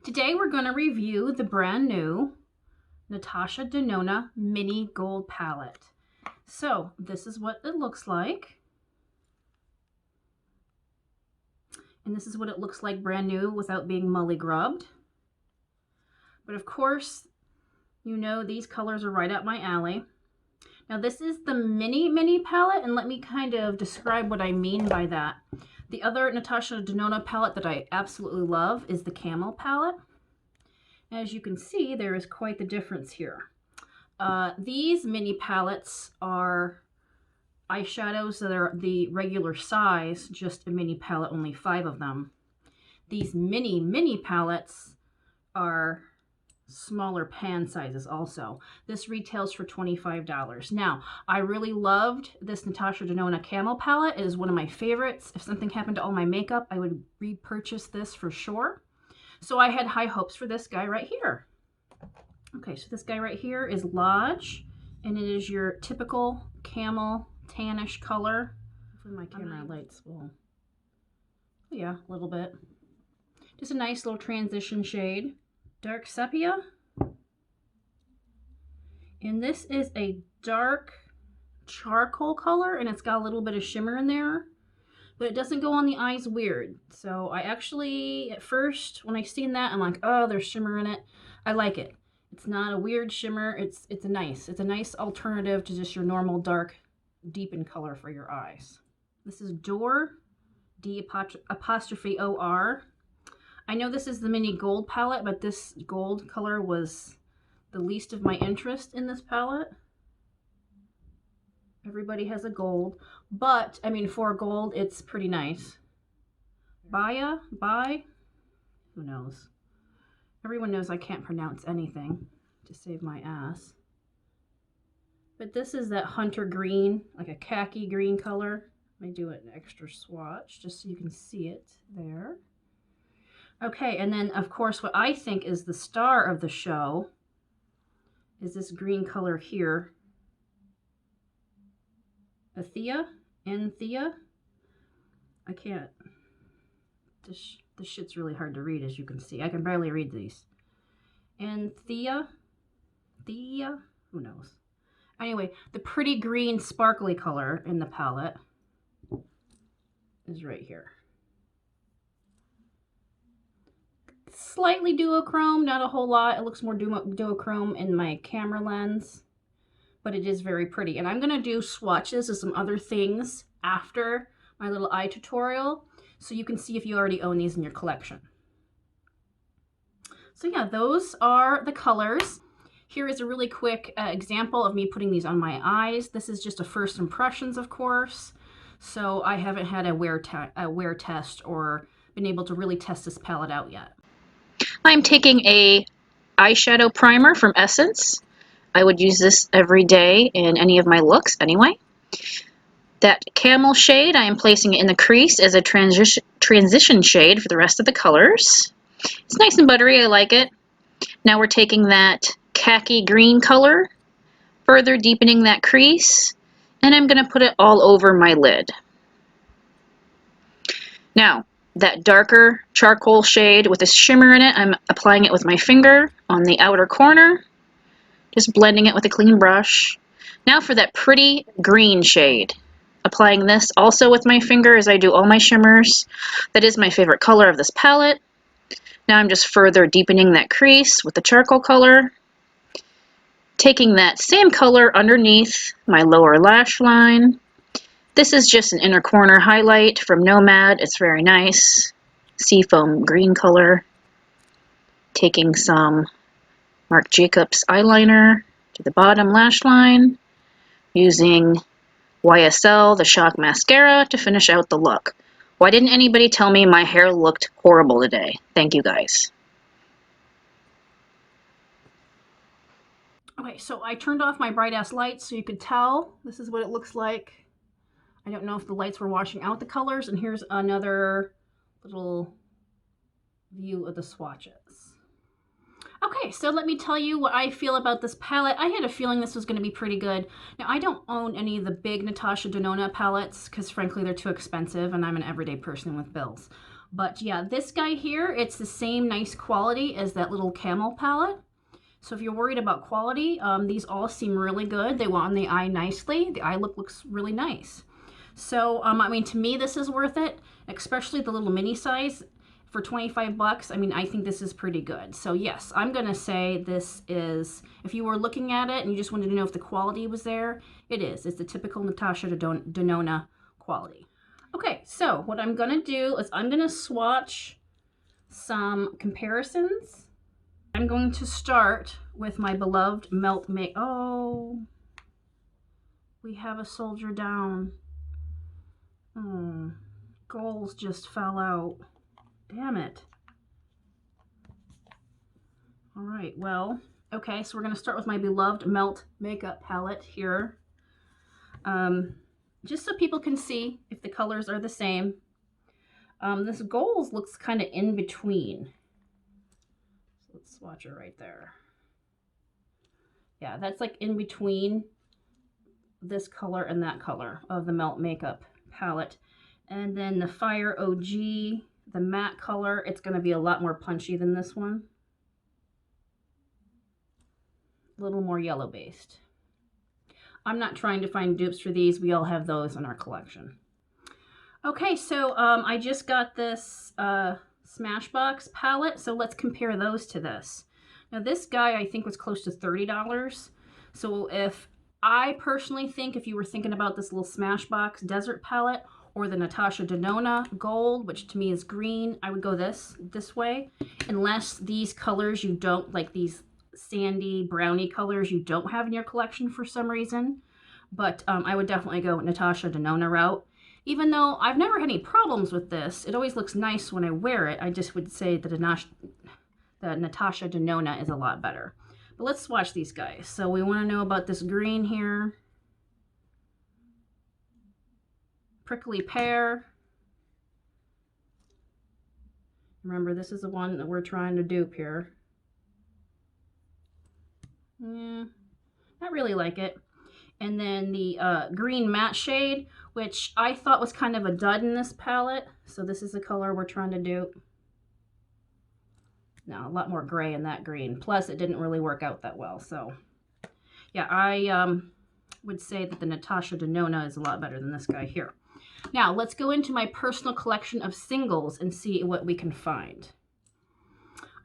Today we're going to review the brand new Natasha Denona Mini Gold Palette. So this is what it looks like. And this is what it looks like brand new without being mully grubbed. But of course, you know these colors are right up my alley. Now this is the mini palette, and let me kind of describe what I mean by that. The other Natasha Denona palette that I absolutely love is the Camel palette. As you can see, there is quite the difference here. These mini palettes are eyeshadows that are the regular size, just a mini palette, only 5 of them. These mini palettes are smaller pan sizes also. This retails for $25. Now, I really loved this Natasha Denona Camel palette. It is one of my favorites. If something happened to all my makeup, I would repurchase this for sure. So I had high hopes for this guy right here. Okay, so this guy right here is Lodge, and it is your typical camel tannish color. Hopefully my camera lights will, yeah, a little bit. Just a nice little transition shade. Dark sepia. And this is a dark charcoal color, and it's got a little bit of shimmer in there, but it doesn't go on the eyes weird. So I actually, at first, when I seen that, I'm like, oh, there's shimmer in it. I like it. It's not a weird shimmer. It's a nice alternative to just your normal dark, deepened color for your eyes. This is Dor, D''O''R. I know this is the mini gold palette, but this gold color was the least of my interest in this palette. Everybody has a gold, but I mean, for gold, it's pretty nice. Baya, who knows? Everyone knows I can't pronounce anything to save my ass. But this is that hunter green, like a khaki green color. Let me do an extra swatch just so you can see it there. Okay, and then of course what I think is the star of the show is this green color here. Anthea? I can't. This shit's really hard to read, as you can see. I can barely read these. Anthea? Who knows? Anyway, the pretty green sparkly color in the palette is right here. Slightly duochrome, not a whole lot. It looks more duochrome in my camera lens, but it is very pretty. And I'm going to do swatches of some other things after my little eye tutorial, so you can see if you already own these in your collection. So yeah, those are the colors. Here is a really quick example of me putting these on my eyes. This is just a first impressions, of course, so I haven't had a wear test or been able to really test this palette out yet. I'm taking a eyeshadow primer from Essence. I would use this every day in any of my looks anyway. That camel shade, I am placing it in the crease as a transition shade for the rest of the colors. It's nice and buttery, I like it. Now we're taking that khaki green color, further deepening that crease, and I'm going to put it all over my lid. Now, that darker charcoal shade with a shimmer in it, I'm applying it with my finger on the outer corner, just blending it with a clean brush. Now for that pretty green shade, applying this also with my finger as I do all my shimmers. That is my favorite color of this palette. Now I'm just further deepening that crease with the charcoal color, taking that same color underneath my lower lash line. This is just an inner corner highlight from Nomad. It's very nice. Seafoam green color. Taking some Marc Jacobs eyeliner to the bottom lash line. Using YSL, the Shock Mascara, to finish out the look. Why didn't anybody tell me my hair looked horrible today? Thank you guys. Okay, so I turned off my bright ass lights so you could tell. This is what it looks like. I don't know if the lights were washing out the colors, and here's another little view of the swatches. Okay, so let me tell you what I feel about this palette. I had a feeling this was going to be pretty good. Now, I don't own any of the big Natasha Denona palettes because, frankly, they're too expensive, and I'm an everyday person with bills. But yeah, this guy here, it's the same nice quality as that little camel palette. So if you're worried about quality, these all seem really good. They went on the eye nicely. The eye look looks really nice. So, I mean, to me, this is worth it, especially the little mini size for 25 bucks. I mean, I think this is pretty good. So yes, I'm going to say this is, if you were looking at it and you just wanted to know if the quality was there, it is. It's the typical Natasha Denona quality. Okay, so what I'm going to do is I'm going to swatch some comparisons. I'm going to start with my beloved Melt Make. Oh, we have a soldier down. Goals just fell out. Damn it. All right, well, okay, so we're going to start with my beloved Melt Makeup palette here. Just so people can see if the colors are the same. This Goals looks kind of in between. Let's swatch it right there. Yeah, that's like in between this color and that color of the Melt Makeup palette. And then the Fire OG, the matte color, it's going to be a lot more punchy than this one. A little more yellow based. I'm not trying to find dupes for these. We all have those in our collection. Okay, so I just got this Smashbox palette, so let's compare those to this. Now this guy I think was close to $30. So if I personally think if you were thinking about this little Smashbox Desert palette or the Natasha Denona Gold, which to me is green, I would go this way. Unless these colors you don't, like these sandy brownie colors you don't have in your collection for some reason. But I would definitely go Natasha Denona route. Even though I've never had any problems with this, it always looks nice when I wear it. I just would say that the Natasha Denona is a lot better. But let's swatch these guys. So we want to know about this green here. Prickly Pear. Remember, this is the one that we're trying to dupe here. Yeah, not really like it. And then the green matte shade, which I thought was kind of a dud in this palette. So this is the color we're trying to dupe. No, a lot more gray in that green. Plus, it didn't really work out that well. So, yeah, I would say that the Natasha Denona is a lot better than this guy here. Now, let's go into my personal collection of singles and see what we can find.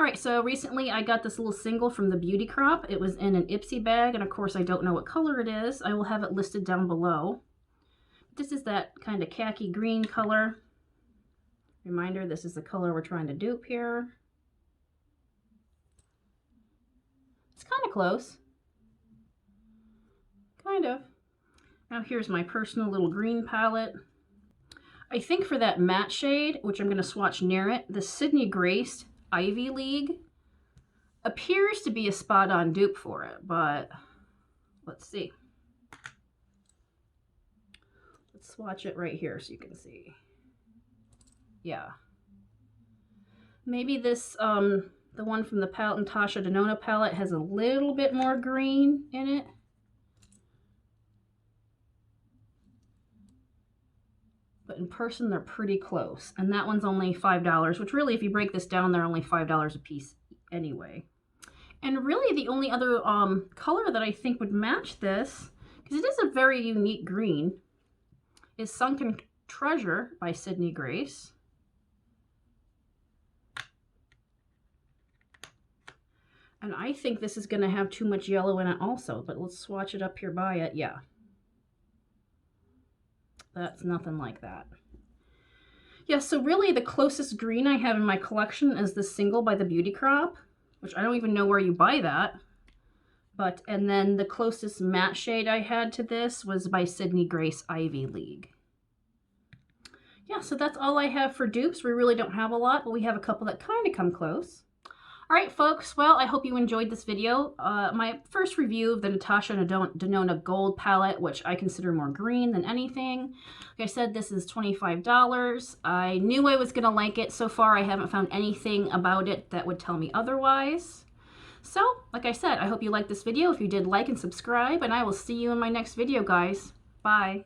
All right, so recently I got this little single from the Beauty Crop. It was in an Ipsy bag, and of course I don't know what color it is. I will have it listed down below. This is that kind of khaki green color. Reminder, this is the color we're trying to dupe here. It's kind of close. Kind of. Now here's my personal little green palette. I think for that matte shade, which I'm going to swatch near it, the Sydney Grace Ivy League appears to be a spot-on dupe for it, but let's see. Let's swatch it right here so you can see. Yeah. Maybe this, the one from the palette, Natasha Denona palette, has a little bit more green in it. But in person, they're pretty close. And that one's only $5, which really, if you break this down, they're only $5 a piece anyway. And really, the only other color that I think would match this, because it is a very unique green, is Sunken Treasure by Sydney Grace. And I think this is going to have too much yellow in it also, but let's swatch it up here by it. Yeah. That's nothing like that. Yeah, so really the closest green I have in my collection is this single by the Beauty Crop, which I don't even know where you buy that. But, and then the closest matte shade I had to this was by Sydney Grace Ivy League. Yeah, so that's all I have for dupes. We really don't have a lot, but we have a couple that kind of come close. All right, folks, well, I hope you enjoyed this video. My first review of the Natasha Denona Gold palette, which I consider more green than anything. Like I said, this is $25. I knew I was going to like it. So far, I haven't found anything about it that would tell me otherwise. So, like I said, I hope you liked this video. If you did, like and subscribe, and I will see you in my next video, guys. Bye.